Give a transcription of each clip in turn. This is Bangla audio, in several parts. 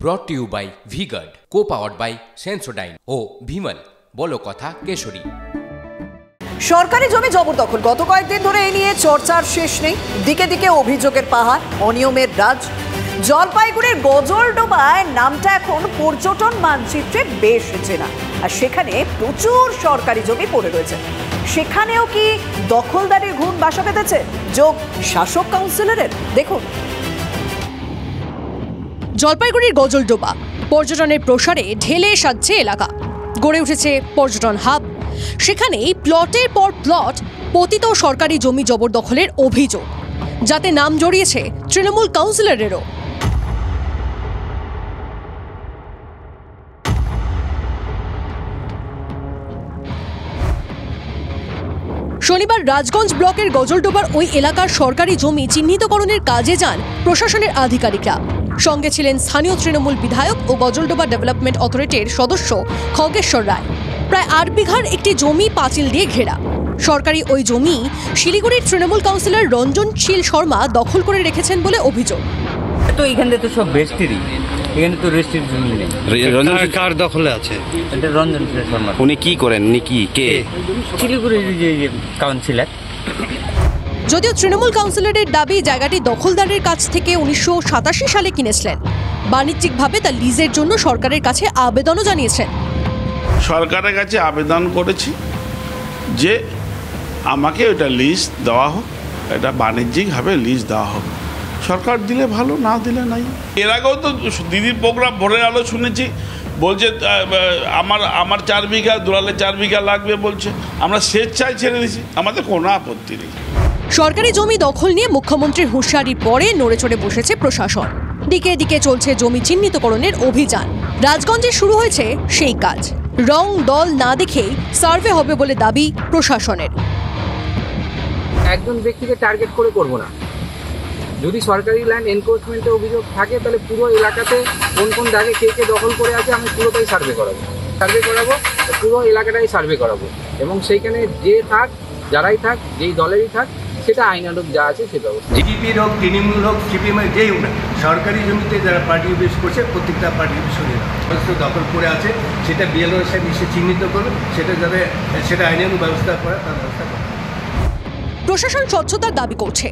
ব্রট to you by V-Guard, co-powered by Sensodyne ও ভিমল বলো কথা কেশরী। সরকারি জমি জবরদখল গত কয়েকদিন ধরে এ নিয়ে চর্চার শেষ নেই। দিকে দিকে অভিযোগের পাহাড়, অনিয়মের রাজ। জলপাইগুড়ির গজলডোবায় নামটা এখন পর্যটন মানচিত্রে বেশ চেনা, আর সেখানে প্রচুর সরকারি জমি পড়ে রয়েছে। সেখানেও কি দখলদারির ঘুণ বাসা বেঁধেছে? যোগ শাসক কাউন্সিলরের, দেখুন। জলপাইগুড়ির গজলডোবা পর্যটনের প্রসারে ঢেলে সাজছে এলাকা, গড়ে উঠেছে পর্যটন হাব। সেখানেই প্লটের পর প্লট পতিত সরকারি জমি জবরদখলের অভিযোগ, যাতে নাম জড়িয়েছে তৃণমূল কাউন্সিলরেরও। শনিবার রাজগঞ্জ ব্লকের গজলডোবার ওই এলাকার সরকারি জমি চিহ্নিতকরণের কাজে যান প্রশাসনের আধিকারিকরা। সঙ্গে ছিলেন স্থানীয় তৃণমূল বিধায়ক ও গজলডোবা ডেভেলপমেন্ট অথরিটির সদস্য খগেশ্বর রায়। প্রায় 8 বিঘার একটি জমি পাঁচিল দিয়ে ঘেরা। সরকারি ওই জমি শিলিগুড়ির তৃণমূল কাউন্সিলর রঞ্জনশীল শর্মা দখল করে রেখেছেন বলে অভিযোগ। তো এখানে তো সব রেস্টেরই, এখানে তো রেস্টের জমি নেই। রঞ্জন কার দখলে আছে? এটা রঞ্জনশীল শর্মা। উনি কি করেন? উনি কে? শিলিগুড়ির যে কাউন্সিলর। যদিও তৃণমূল কাউন্সিলরের দাবি জায়গাটি দখলদারের কাছ থেকে 1987 সালে কিনেছিলেন। বাণিজ্যিকভাবে তা লিজের জন্য সরকারের কাছে আবেদনও জানিয়েছেন। সরকারের কাছে আবেদন করেছি যে আমাকে ওটা লিজ দেওয়া হোক, এটা বাণিজ্যিকভাবে লিজ দেওয়া হোক। সরকার দিলে ভালো, না দিলে নাই। এর আগেও তো দিদির প্রোগ্রাম ভোরের আলো শুনেছি, বলছে আমার 4 বিঘা, দুলালে 4 বিঘা লাগবে বলছে। আমরা স্বেচ্ছায় ছেড়ে দিয়েছি, আমাদের কোনো আপত্তি নেই। সরকারি জমি দখল নিয়ে মুখ্যমন্ত্রীর হুঁশিয়ারির পরে নড়েচড়ে বসেছে প্রশাসন। দিকে দিকে চলছে জমি চিহ্নিতকরণের অভিযান। রাজগঞ্জে শুরু হয়েছে সেই কাজ। রং দল না দেখেই সার্ভে হবে বলে দাবি প্রশাসনের। একজন ব্যক্তিকে টার্গেট করে করব না। যদি সরকারি ল্যান্ড এনক্রোচমেন্টের অভিযোগ থাকে, তাহলে পুরো এলাকাতে কোন কোন দাগে কে কে দখল করে আছে আমি পুরোটাই সার্ভে করাবো, পুরো এলাকাটাই সার্ভে করাবো। এবং সেইখানে যে থাক, যারাই থাক, যেই দলেরই থাক, সেটা আইনানুগ যা আছে সে ব্যবস্থা। জিপির হোক, তৃণমূল হোক, সিপিএমের যেই হোক না, সরকারি জমিতে যারা পার্টি অফিস করছে প্রত্যেকটা পার্টি অফিস দখল করে আছে, সেটা বিএলও সাহেব এসে চিহ্নিত করবে, সেটা আইনানুগ ব্যবস্থা করা, তার ব্যবস্থা করা। প্রশাসন স্বচ্ছতার দাবি করছে,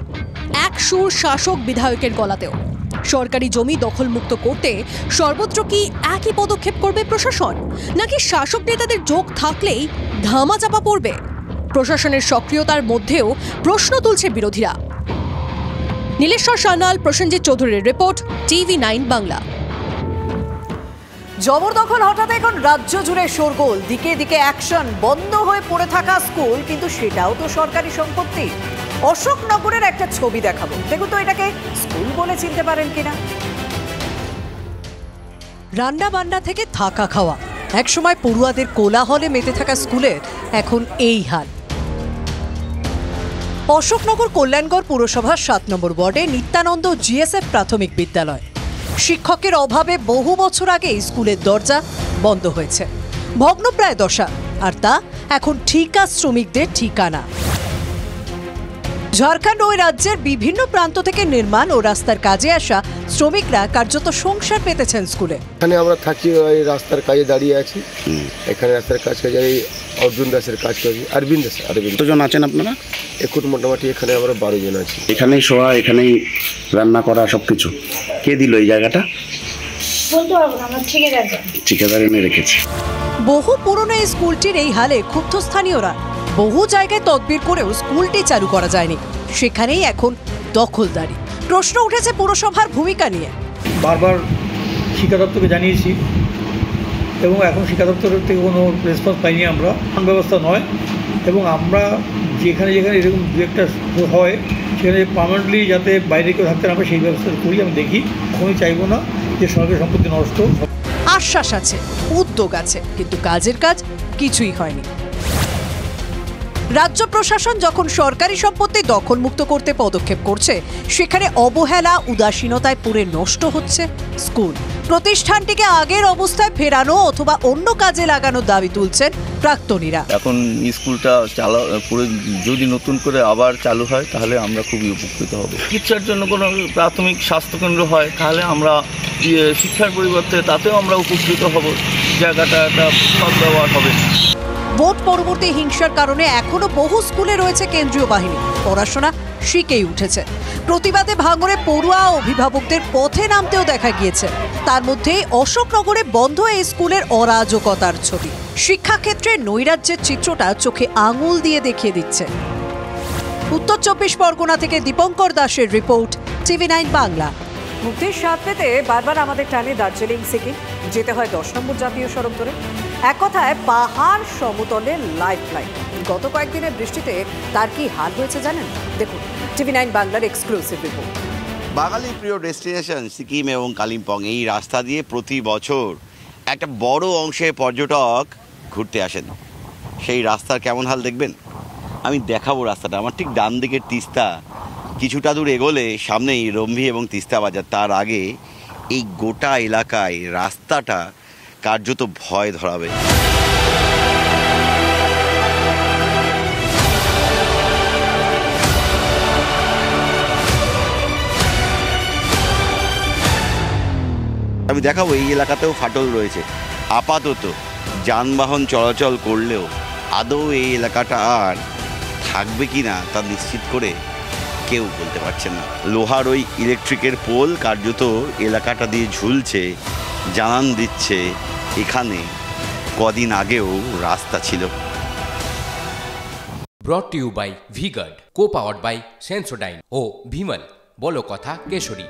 এক সুর শাসক বিধায়কের গলাতেও। সরকারি জমি দখলমুক্ত করতে সর্বত্র কি একই পদক্ষেপ করবে প্রশাসন, নাকি শাসক নেতাদের যোগ থাকলেই ধামাচাপা পড়বে? প্রশাসনের সক্রিয়তার মধ্যেও প্রশ্ন তুলছে বিরোধীরা। নীলেশ্বর সান্যাল, প্রসেনজিৎ চৌধুরীর রিপোর্ট, TV9 বাংলা। জবরদখল হঠাৎ এখন রাজ্য জুড়ে শোরগোল। দিকে দিকে অ্যাকশন। বন্ধ হয়ে পড়ে থাকা স্কুল, কিন্তু সেটাও তো সরকারি সম্পত্তি। অশোকনগরের একটা ছবি দেখাবো, দেখুন তো এটাকে স্কুল বলে চিনতে পারেন কিনা। রান্না বান্না থেকে থাকা খাওয়া, একসময় পড়ুয়াদের কোলাহলে মেতে থাকা স্কুলের এখন এই হাল। অশোকনগর কল্যাণগড় পুরসভার 7 নম্বর ওয়ার্ডে নিত্যানন্দ GSF প্রাথমিক বিদ্যালয়। শিক্ষকের অভাবে বহু বছর আগে স্কুলের দরজা বন্ধ হয়েছে, ভগ্নপ্রায় দশা। আর তা এখন ঠিকা শ্রমিকদের ঠিকানা। ঝাড়খণ্ড ওই রাজ্যের বিভিন্ন প্রান্ত থেকে নির্মাণ ও রাস্তার কাজে আসা শ্রমিকরা কার্যত সংসার পেতেছেন স্কুলে। এখানে আমরা থাকি, ওই রাস্তার কাজে দাঁড়িয়ে আছি। এখানে রাস্তার কাজ এই অর্জুন দাসের কাজ করি, অরবিন্দ দাস। কতজন আছেন আপনারা? এখন মোটামুটি এখানে আমরা 12 জন আছি। এখানেই শোয়া, এখানেই রান্না করা, সবকিছু। কে দিল এই জায়গাটা? বলতে পারবো না, আমরা ঠিকাদার এনে রেখেছি। বহু পুরনো এই স্কুলটির এই হালে ক্ষুব্ধ স্থানীয়রা। বহু জায়গায় তদবির করেও স্কুলটি চালু করা যায়নি, সেখানেই এখন দখলদারি। প্রশ্ন উঠেছে পুরসভার ভূমিকা নিয়ে। বারবার শিক্ষা দপ্তরকে জানিয়েছি এবং এখন শিক্ষা দপ্তরের থেকে কোনো রেসপন্স পাইনি আমরা। ব্যবস্থা নয়, এবং আমরা যেখানে যেখানে এরকম দু একটা হয় সেখানে পার্মানেন্টলি যাতে বাইরে কেউ থাকতে না পারে সেই ব্যবস্থা করি। আমি দেখি, কখনোই চাইবো না যে সরকারি সম্পত্তি নষ্ট। আশ্বাস আছে, উদ্যোগ আছে, কিন্তু কাজের কাজ কিছুই হয়নি। রাজ্য প্রশাসন যখন সরকারি সম্পত্তি দখলমুক্ত করতে পদক্ষেপ করছে, সেখানে অবহেলা উদাসীনতায় পুরে নষ্ট হচ্ছে স্কুল। প্রতিষ্ঠানটিকে আগের অবস্থায় ফেরানো অথবা অন্য কাজে লাগানোর দাবি তুলছেন প্রাক্তনীরা। এখন স্কুলটা পুরো যদি নতুন করে আবার চালু হয় তাহলে আমরা খুবই উপকৃত হব। চিকিৎসার জন্য কোনো প্রাথমিক স্বাস্থ্যকেন্দ্র হয় তাহলে আমরা শিক্ষার পরিবর্তে তাতেও আমরা উপকৃত হব, জায়গাটা একটা সদ্ব্যবহার হবে। ভোট পরবর্তী হিংসার কারণে এখনো বহু স্কুলে রয়েছে কেন্দ্রীয় বাহিনী, পড়াশোনা শিখেই উঠেছে। প্রতিবাদে ভাঙড়ে পড়ুয়া অভিভাবকদের পথে নামতেও দেখা গিয়েছে। তার মধ্যেই অশোকনগরে বন্ধ এই স্কুলের অরাজকতার ছবি। শিক্ষাক্ষেত্রে নৈরাজ্যের চিত্রটা চোখে আঙুল দিয়ে দেখিয়ে দিচ্ছে। উত্তর 24 পরগনা থেকে দীপঙ্কর দাসের রিপোর্ট, TV9 বাংলা। মুক্তির স্বাদ পেতে বারবার আমাদের টানে দার্জিলিং সিকিম যেতে হয় 10 নম্বর জাতীয় সড়ক ধরে। এক কথায় পাহাড় সমতলে লাইফ লাইন। গত কয়েকদিনের বৃষ্টিতে তার কি হাল হয়েছে জানেন? দেখুন TV9 বাংলার এক্সক্লুসিভ রিপোর্ট। বাঙালির প্রিয় ডেস্টিনেশন সিকিম এবং কালিম্পং, এই রাস্তা দিয়ে প্রতি বছর একটা বড় অংশে পর্যটক ঘুরতে আসেন। সেই রাস্তার কেমন হাল দেখবেন? আমি দেখাবো রাস্তাটা। আমার ঠিক ডান দিকের তিস্তা, কিছুটা দূর এগোলে সামনেই রম্ভি এবং তিস্তা বাজার। তার আগে এই গোটা এলাকায় রাস্তাটা কার্যত ভয় ধরাবে। আমি দেখাবো এই এলাকাতেও ফাটল রয়েছে। আপাতত যানবাহন চলাচল করলেও আদৌ এই এলাকাটা আর থাকবে কি না তা নিশ্চিত করে কেউ বলতে পারছেন না। লোহার ওই ইলেকট্রিকের পোল কার্যত এলাকাটা দিয়ে ঝুলছে, জানান দিচ্ছে এখানে কদিন আগেও রাস্তা ছিল। Brought to you by V-Guard, co-powered by Sensodyne ও ভিমল, বলো কথা কেশরী।